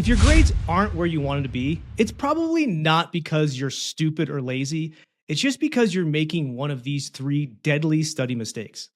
If your grades aren't where you wanted to be, it's probably not because you're stupid or lazy. It's just because you're making one of these three deadly study mistakes.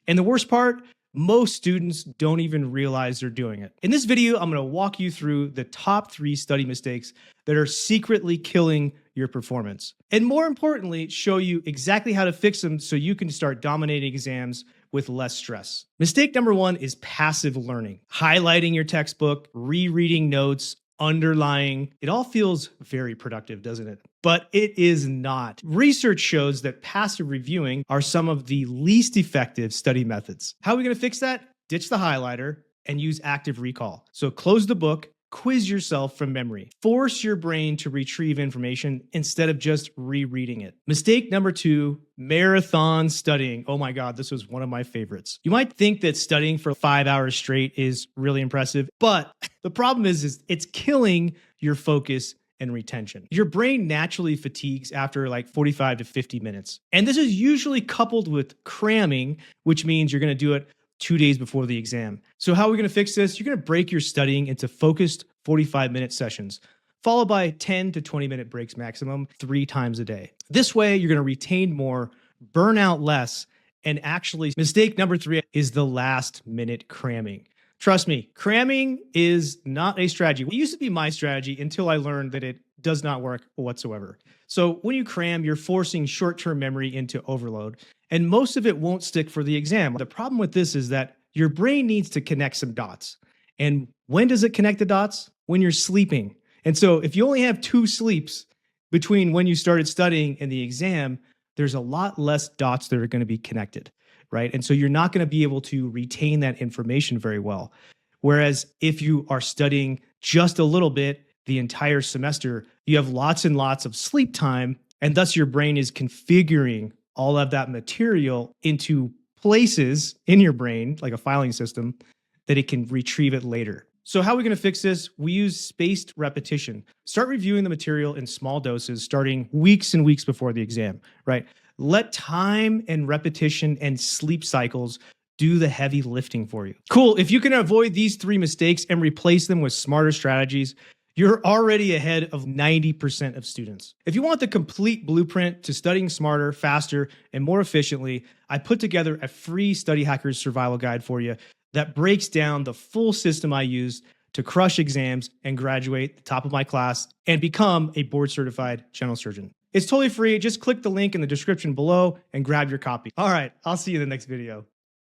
And the worst part, most students don't even realize they're doing it. In this video, I'm going to walk you through the top 3 study mistakes that are secretly killing your performance. And more importantly, show you exactly how to fix them so you can start dominating exams with less stress. Mistake number 1 is passive learning. Highlighting your textbook, rereading notes, underlying. It all feels very productive, doesn't it? But it is not. Research shows that passive reviewing are some of the least effective study methods. How are we going to fix that? Ditch the highlighter and use active recall. So close the book, quiz yourself from memory. Force your brain to retrieve information instead of just rereading it. Mistake number 2, marathon studying. Oh my God, this was one of my favorites. You might think that studying for 5 hours straight is really impressive, but the problem is it's killing your focus and retention. Your brain naturally fatigues after like 45 to 50 minutes. And this is usually coupled with cramming, which means you're going to do it 2 days before the exam. So how are we going to fix this? You're going to break your studying into focused 45-minute sessions, followed by 10 to 20-minute breaks maximum 3 times a day. This way, you're going to retain more, burn out less, and actually, mistake number 3 is the last-minute cramming. Trust me, cramming is not a strategy. It used to be my strategy until I learned that it does not work whatsoever. So when you cram, you're forcing short-term memory into overload, and most of it won't stick for the exam. The problem with this is that your brain needs to connect some dots. And when does it connect the dots? When you're sleeping. And so if you only have 2 sleeps between when you started studying and the exam, there's a lot less dots that are going to be connected, right? And so you're not going to be able to retain that information very well. Whereas if you are studying just a little bit the entire semester, you have lots and lots of sleep time, and thus your brain is configuring all of that material into places in your brain, like a filing system, that it can retrieve it later. So how are we going to fix this? We use spaced repetition. Start reviewing the material in small doses, starting weeks and weeks before the exam, right? Let time and repetition and sleep cycles do the heavy lifting for you. Cool. If you can avoid these 3 mistakes and replace them with smarter strategies, you're already ahead of 90% of students. If you want the complete blueprint to studying smarter, faster, and more efficiently, I put together a free Study Hackers survival guide for you that breaks down the full system I use to crush exams and graduate the top of my class and become a board certified general surgeon. It's totally free. Just click the link in the description below and grab your copy. All right, I'll see you in the next video.